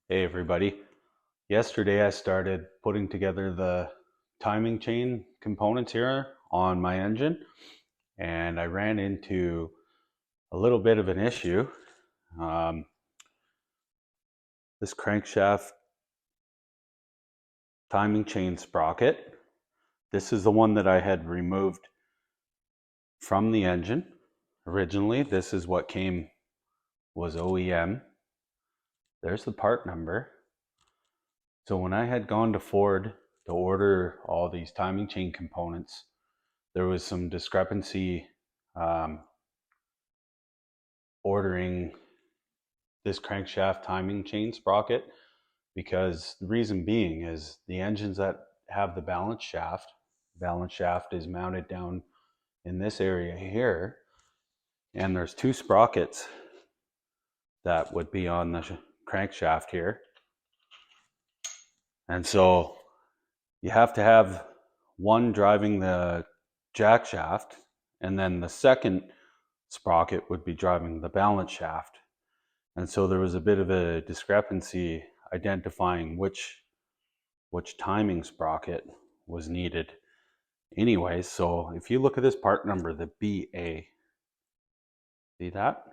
Hey everybody. Yesterday I started putting together the timing chain components here on my engine, and I ran into a little bit of an issue. Um, this crankshaft timing chain sprocket, this is the one that I had removed from the engine. Originally, this is what was OEM. There's the part number. So when I had gone to Ford to order all these timing chain components, there was some discrepancy um, ordering this crankshaft timing chain sprocket, because the reason being is the engines that have the balance shaft is mounted down in this area here, and there's two sprockets that would be on the crankshaft here, and so you have to have one driving the jack shaft, and then the second sprocket would be driving the balance shaft. And so there was a bit of a discrepancy identifying which timing sprocket was needed. Anyway, so if you look at this part number, the BA, see that?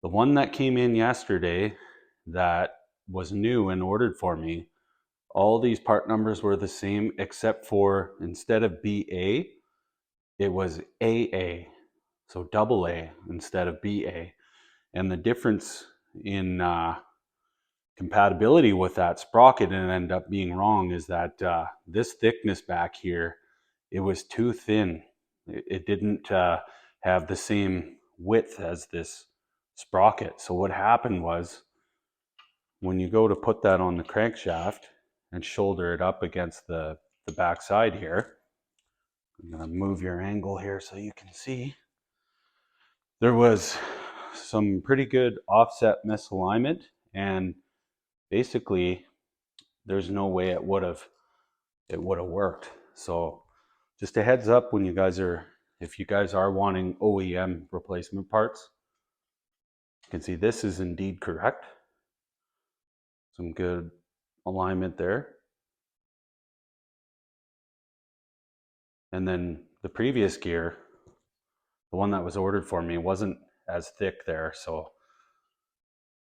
The one that came in yesterday that was new and ordered for me, all these part numbers were the same except for, instead of BA, it was AA. So double A instead of BA. And the difference in compatibility with that sprocket and end up being wrong is that this thickness back here, it was too thin. It didn't have the same width as this sprocket. So what happened was, when you go to put that on the crankshaft and shoulder it up against the back side here, I'm going to move your angle here so you can see, there was some pretty good offset misalignment, and basically there's no way it would have worked. So just a heads up, when if you guys are wanting OEM replacement parts, you can see this is indeed correct. Some good alignment there. And then the previous gear, the one that was ordered for me, wasn't as thick there, so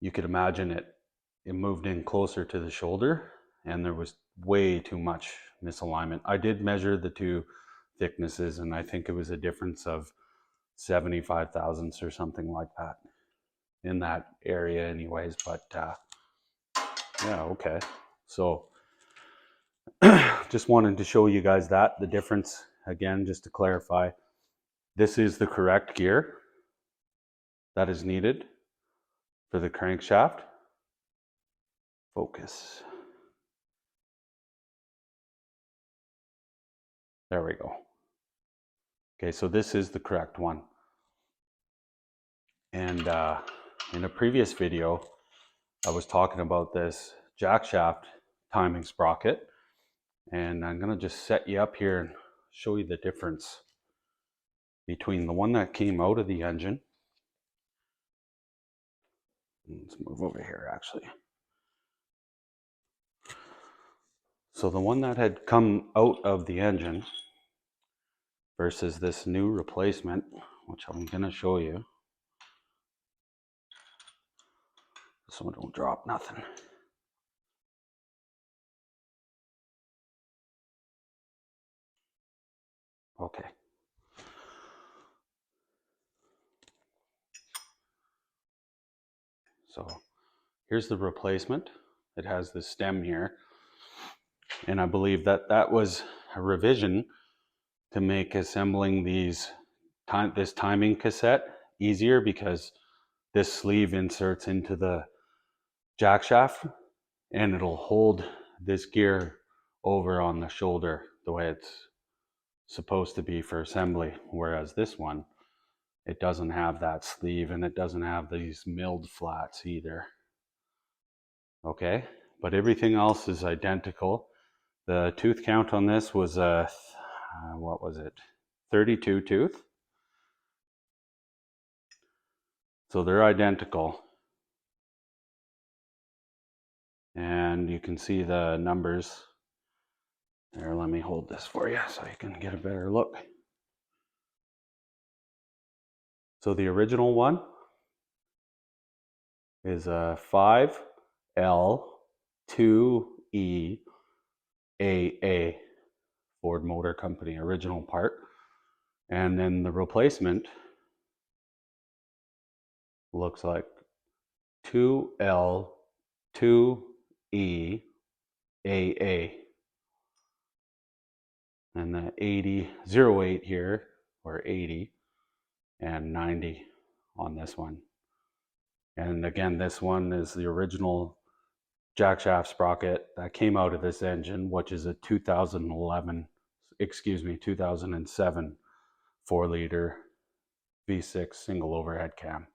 you could imagine it moved in closer to the shoulder, and there was way too much misalignment. I did measure the two thicknesses, and I think it was a difference of 75 thousandths or something like that in that area anyways. But yeah, okay. So just wanted to show you guys the difference again, just to clarify. This is the correct gear that is needed for the crankshaft. Focus. There we go. Okay, so this is the correct one. And in a previous video, I was talking about this jack shaft timing sprocket, and I'm gonna just set you up here and show you the difference between the one that came out of the engine. Let's move over here actually. So the one that had come out of the engine versus this new replacement, which I'm gonna show you. This one don't drop nothing. Okay. So here's the replacement. It has the stem here. And I believe that was a revision to make assembling this timing cassette easier, because this sleeve inserts into the jack shaft and it'll hold this gear over on the shoulder the way it's supposed to be for assembly, whereas this one, it doesn't have that sleeve and it doesn't have these milled flats either. Okay, but everything else is identical. The tooth count on this was what was it, 32 tooth. So they're identical. And you can see the numbers there. Let me hold this for you so you can get a better look. So the original one is a 5L2EAA, Ford Motor Company, original part. And then the replacement looks like 2L2EAA. And the 08 here, or 80, and 90 on this one. And again, this one is the original jackshaft sprocket that came out of this engine, which is a 2007 4-liter V6 single overhead cam.